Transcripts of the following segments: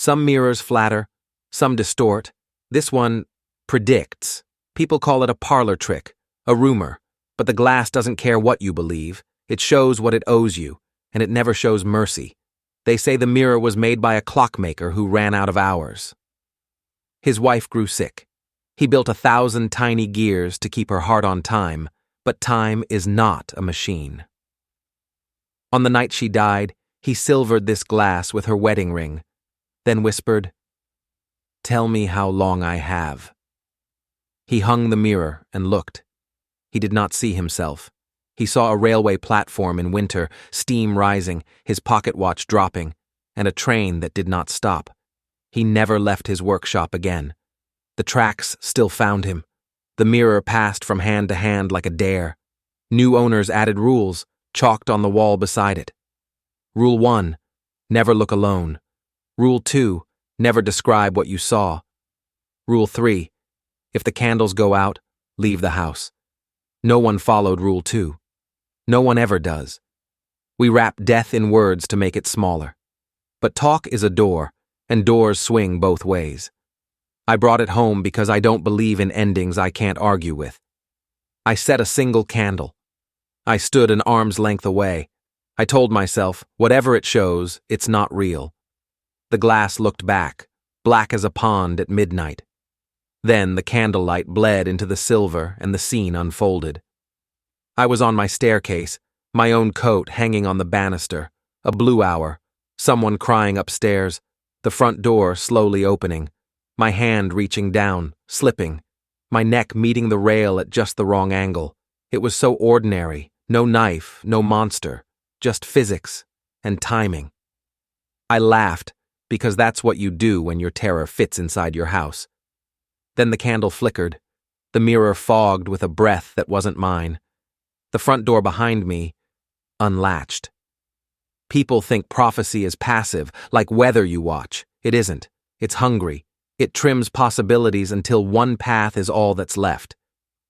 Some mirrors flatter, some distort. This one predicts. People call it a parlor trick, a rumor, but the glass doesn't care what you believe. It shows what it owes you, and it never shows mercy. They say the mirror was made by a clockmaker who ran out of hours. His wife grew sick. He built 1,000 tiny gears to keep her heart on time, but time is not a machine. On the night she died, he silvered this glass with her wedding ring, then whispered, "Tell me how long I have." He hung the mirror and looked. He did not see himself. He saw a railway platform in winter, steam rising, his pocket watch dropping, and a train that did not stop. He never left his workshop again. The tracks still found him. The mirror passed from hand to hand like a dare. New owners added rules, chalked on the wall beside it. Rule 1, never look alone. Rule 2, never describe what you saw. Rule 3, if the candles go out, leave the house. No one followed Rule 2. No one ever does. We wrap death in words to make it smaller. But talk is a door, and doors swing both ways. I brought it home because I don't believe in endings I can't argue with. I set a single candle. I stood an arm's length away. I told myself, whatever it shows, it's not real. The glass looked back, black as a pond at midnight. Then the candlelight bled into the silver and the scene unfolded. I was on my staircase, my own coat hanging on the banister, a blue hour, someone crying upstairs, the front door slowly opening, my hand reaching down, slipping, my neck meeting the rail at just the wrong angle. It was so ordinary, no knife, no monster, just physics and timing. I laughed, because that's what you do when your terror fits inside your house. Then the candle flickered, the mirror fogged with a breath that wasn't mine. The front door behind me unlatched. People think prophecy is passive, like weather you watch. It isn't. It's hungry. It trims possibilities until one path is all that's left.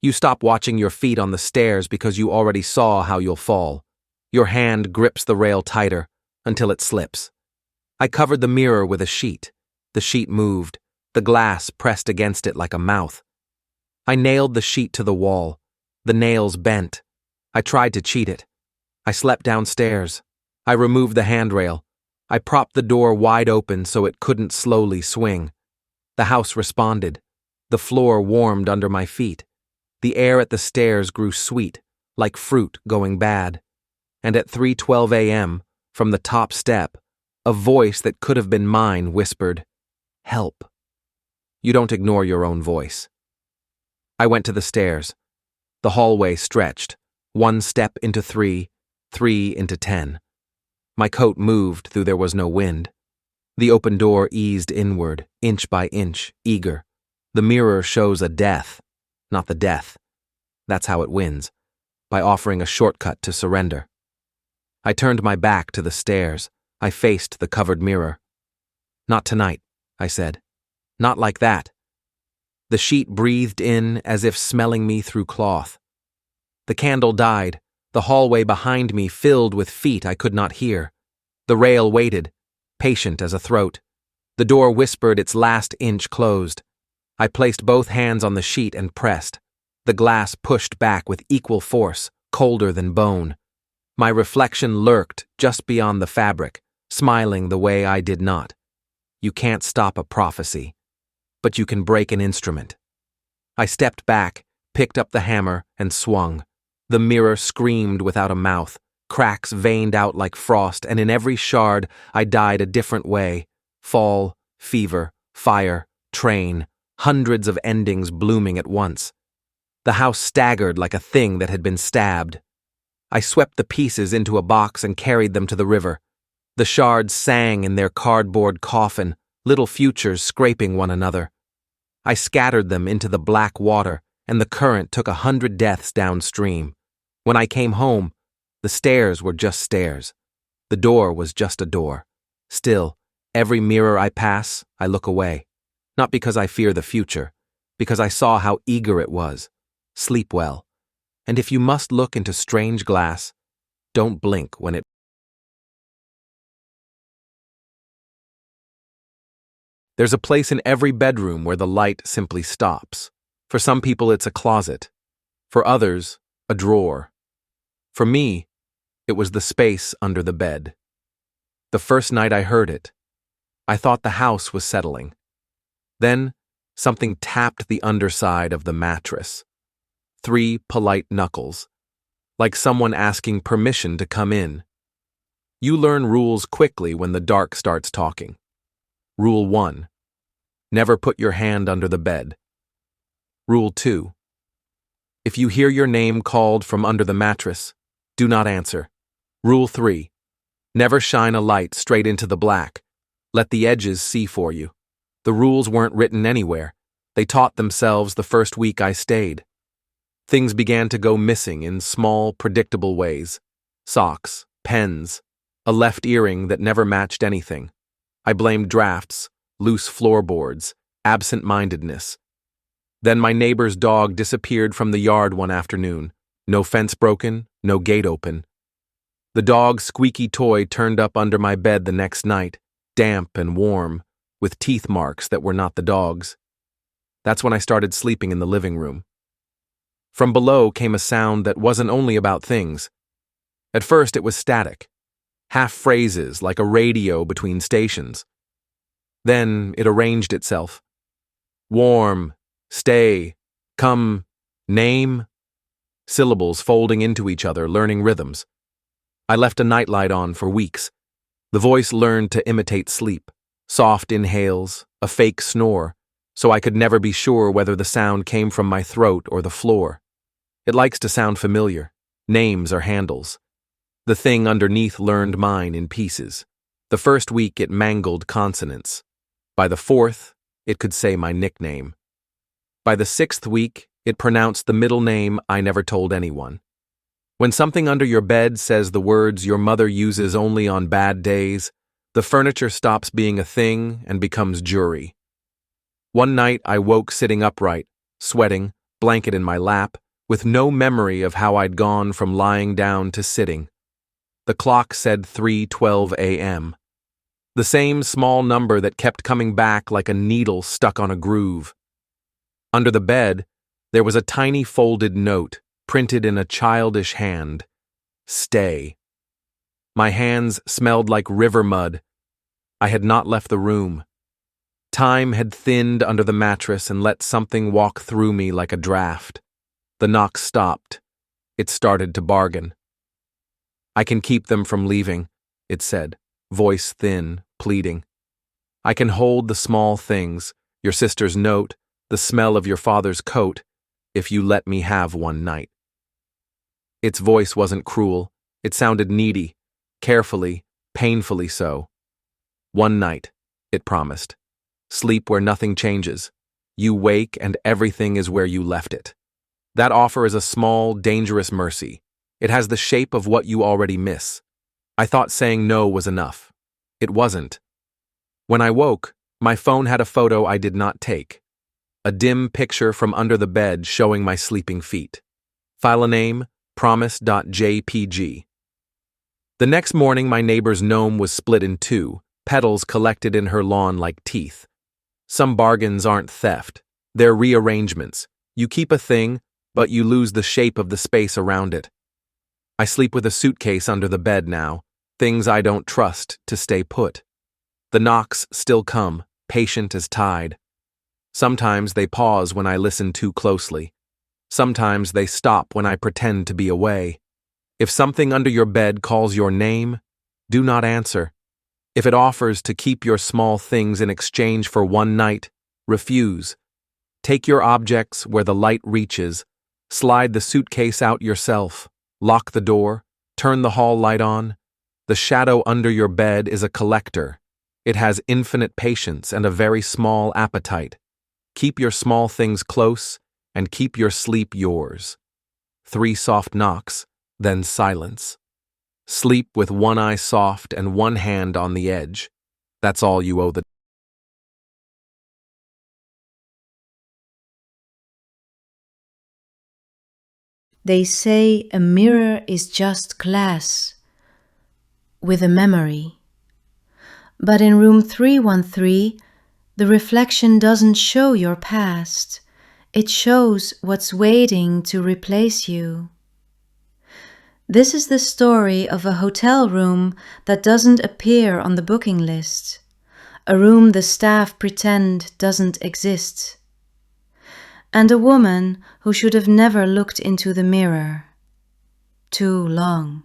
You stop watching your feet on the stairs because you already saw how you'll fall. Your hand grips the rail tighter until it slips. I covered the mirror with a sheet. The sheet moved, the glass pressed against it like a mouth. I nailed the sheet to the wall. The nails bent. I tried to cheat it. I slept downstairs. I removed the handrail. I propped the door wide open so it couldn't slowly swing. The house responded. The floor warmed under my feet. The air at the stairs grew sweet, like fruit going bad. And at 3:12 a.m., from the top step, a voice that could have been mine whispered, "Help." You don't ignore your own voice. I went to the stairs. The hallway stretched, 1 step into 3, 3 into 10. My coat moved though there was no wind. The open door eased inward, inch by inch, eager. The mirror shows a death, not the death. That's how it wins, by offering a shortcut to surrender. I turned my back to the stairs. I faced the covered mirror. "Not tonight," I said. "Not like that." The sheet breathed in as if smelling me through cloth. The candle died, the hallway behind me filled with feet I could not hear. The rail waited, patient as a throat. The door whispered its last inch closed. I placed both hands on the sheet and pressed. The glass pushed back with equal force, colder than bone. My reflection lurked just beyond the fabric, smiling the way I did not. You can't stop a prophecy, but you can break an instrument. I stepped back, picked up the hammer, and swung. The mirror screamed without a mouth. Cracks veined out like frost, and in every shard I died a different way. Fall, fever, fire, train, hundreds of endings blooming at once. The house staggered like a thing that had been stabbed. I swept the pieces into a box and carried them to the river. The shards sang in their cardboard coffin, little futures scraping one another. I scattered them into the black water, and the current took 100 deaths downstream. When I came home, the stairs were just stairs. The door was just a door. Still, every mirror I pass, I look away. Not because I fear the future, because I saw how eager it was. Sleep well. And if you must look into strange glass, don't blink when it There's a place in every bedroom where the light simply stops. For some people, it's a closet. For others, a drawer. For me, it was the space under the bed. The first night I heard it, I thought the house was settling. Then, something tapped the underside of the mattress. 3 polite knuckles, like someone asking permission to come in. You learn rules quickly when the dark starts talking. Rule 1. Never put your hand under the bed. Rule 2. If you hear your name called from under the mattress, do not answer. Rule 3. Never shine a light straight into the black. Let the edges see for you. The rules weren't written anywhere. They taught themselves the first week I stayed. Things began to go missing in small, predictable ways. Socks, pens, a left earring that never matched anything. I blamed drafts, loose floorboards, absent-mindedness. Then my neighbor's dog disappeared from the yard one afternoon. No fence broken, no gate open. The dog's squeaky toy turned up under my bed the next night, damp and warm, with teeth marks that were not the dog's. That's when I started sleeping in the living room. From below came a sound that wasn't only about things. At first it was static, half phrases like a radio between stations. Then it arranged itself. Warm, stay, come, name. Syllables folding into each other, learning rhythms. I left a nightlight on for weeks. The voice learned to imitate sleep, soft inhales, a fake snore, so I could never be sure whether the sound came from my throat or the floor. It likes to sound familiar, names or handles. The thing underneath learned mine in pieces. The first week it mangled consonants. By the 4th, it could say my nickname. By the 6th week, it pronounced the middle name I never told anyone. When something under your bed says the words your mother uses only on bad days, the furniture stops being a thing and becomes jury. One night I woke sitting upright, sweating, blanket in my lap, with no memory of how I'd gone from lying down to sitting. The clock said 3:12 a.m. The same small number that kept coming back like a needle stuck on a groove. Under the bed, there was a tiny folded note, printed in a childish hand. Stay. My hands smelled like river mud. I had not left the room. Time had thinned under the mattress and let something walk through me like a draft. The knock stopped. It started to bargain. I can keep them from leaving, it said, voice thin, pleading. I can hold the small things, your sister's note, the smell of your father's coat, if you let me have one night. Its voice wasn't cruel. It sounded needy, carefully, painfully so. One night, it promised. Sleep where nothing changes. You wake and everything is where you left it. That offer is a small, dangerous mercy. It has the shape of what you already miss. I thought saying no was enough. It wasn't. When I woke, my phone had a photo I did not take. A dim picture from under the bed showing my sleeping feet. File name, promise.jpg. The next morning, my neighbor's gnome was split in 2, petals collected in her lawn like teeth. Some bargains aren't theft. They're rearrangements. You keep a thing, but you lose the shape of the space around it. I sleep with a suitcase under the bed now, things I don't trust to stay put. The knocks still come, patient as tide. Sometimes they pause when I listen too closely. Sometimes they stop when I pretend to be away. If something under your bed calls your name, do not answer. If it offers to keep your small things in exchange for one night, refuse. Take your objects where the light reaches. Slide the suitcase out yourself. Lock the door. Turn the hall light on. The shadow under your bed is a collector. It has infinite patience and a very small appetite. Keep your small things close and keep your sleep yours. 3 soft knocks, then silence. Sleep with one eye soft and one hand on the edge. That's all you owe the They say a mirror is just glass with a memory. But in room 313, The reflection doesn't show your past. It shows what's waiting to replace you. This is the story of a hotel room that doesn't appear on the booking list, a room the staff pretend doesn't exist, and a woman who should have never looked into the mirror. Too long.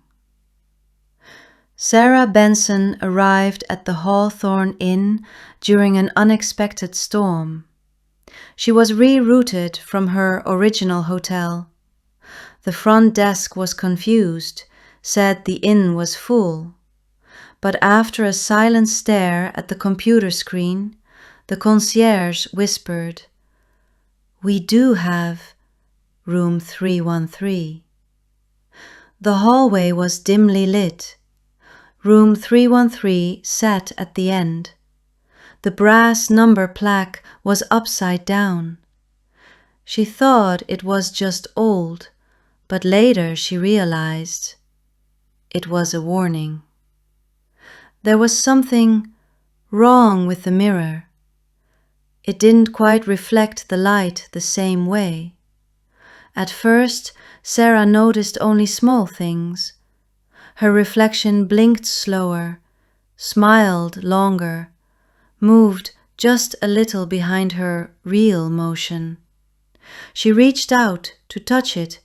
Sarah Benson arrived at the Hawthorne Inn during an unexpected storm. She was rerouted from her original hotel. The front desk was confused, said the inn was full. But after a silent stare at the computer screen, the concierge whispered, "We do have room 313. The hallway was dimly lit. Room 313 sat at the end. The brass number plaque was upside down. She thought it was just old, but later she realized it was a warning. There was something wrong with the mirror. It didn't quite reflect the light the same way. At first, Sarah noticed only small things. Her reflection blinked slower, smiled longer, moved just a little behind her real motion. She reached out to touch it,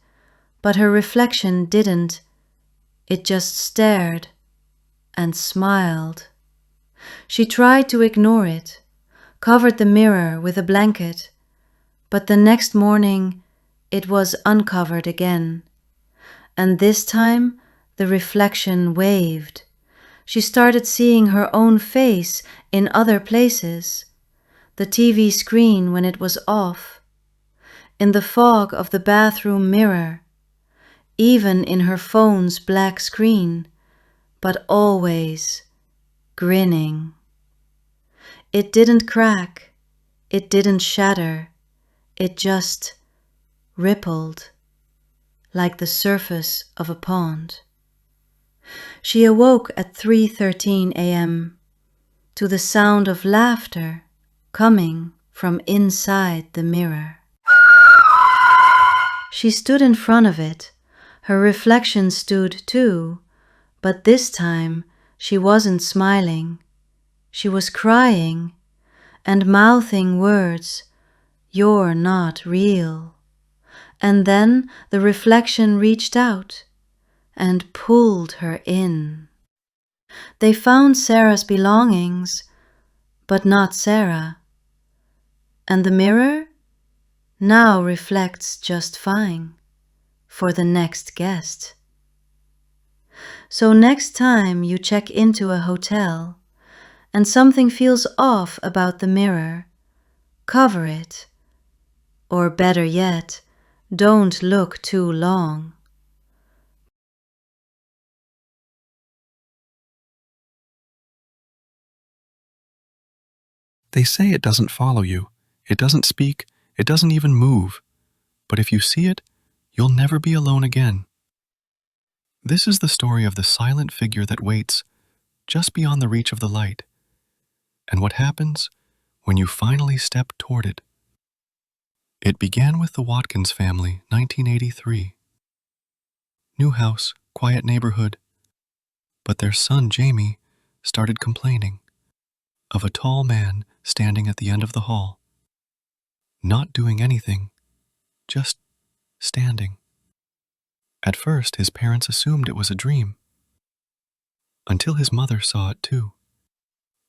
but her reflection didn't. It just stared and smiled. She tried to ignore it, covered the mirror with a blanket, but the next morning it was uncovered again, and this time the reflection waved. She started seeing her own face in other places, the TV screen when it was off, in the fog of the bathroom mirror, even in her phone's black screen, but always grinning. It didn't crack, it didn't shatter, it just rippled like the surface of a pond. She awoke at 3:13 a.m. to the sound of laughter coming from inside the mirror. She stood in front of it. Her reflection stood too, but this time she wasn't smiling. She was crying and mouthing words, "You're not real." And then the reflection reached out and pulled her in. They found Sarah's belongings, but not Sarah. And the mirror now reflects just fine for the next guest. So next time you check into a hotel and something feels off about the mirror, cover it. Or better yet, don't look too long. They say it doesn't follow you, it doesn't speak, it doesn't even move. But if you see it, you'll never be alone again. This is the story of the silent figure that waits just beyond the reach of the light, and what happens when you finally step toward it. It began with the Watkins family, 1983. New house, quiet neighborhood. But their son, Jamie, started complaining of a tall man standing at the end of the hall, not doing anything, just standing. At first, his parents assumed it was a dream, until his mother saw it too.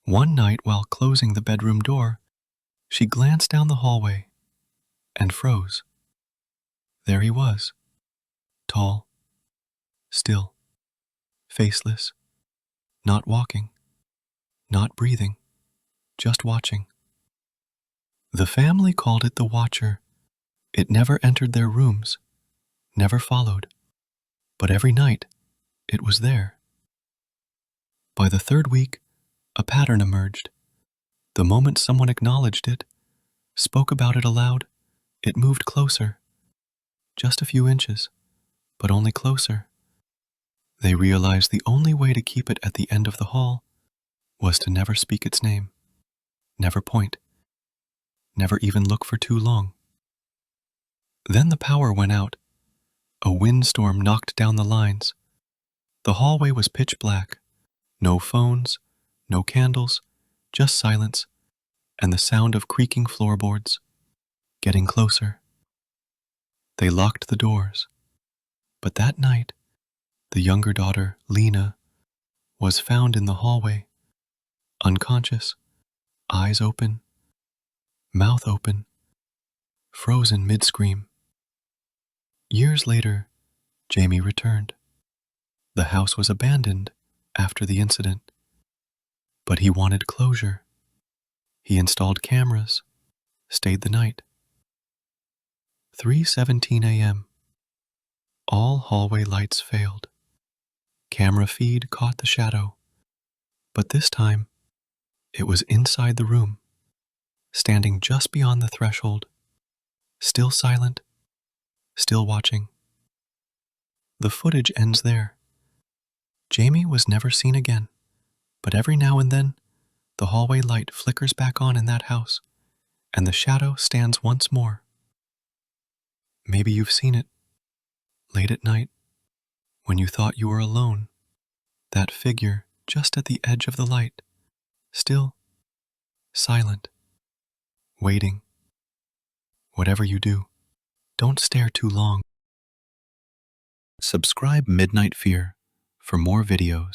One night, while closing the bedroom door, she glanced down the hallway and froze. There he was, tall, still, faceless, not walking, not breathing, just watching. The family called it the Watcher. It never entered their rooms, never followed, but every night it was there. By the third week, a pattern emerged. The moment someone acknowledged it, spoke about it aloud, it moved closer. Just a few inches, but only closer. They realized the only way to keep it at the end of the hall was to never speak its name, never point, Never even look for too long. Then the power went out. A windstorm knocked down the lines. The hallway was pitch black. No phones, no candles, just silence, and the sound of creaking floorboards. Getting closer. They locked the doors. But that night, the younger daughter, Lena, was found in the hallway, unconscious, eyes open, mouth open, frozen mid-scream. Years later, Jamie returned. The house was abandoned after the incident, but he wanted closure. He installed cameras, stayed the night. 3:17 a.m. All hallway lights failed. Camera feed caught the shadow, but this time, it was inside the room, standing just beyond the threshold, still silent, still watching. The footage ends there. Jamie was never seen again, but every now and then, the hallway light flickers back on in that house, and the shadow stands once more. Maybe you've seen it, late at night, when you thought you were alone, that figure just at the edge of the light, still, silent, waiting. Whatever you do, don't stare too long. Subscribe Midnight Fear for more videos.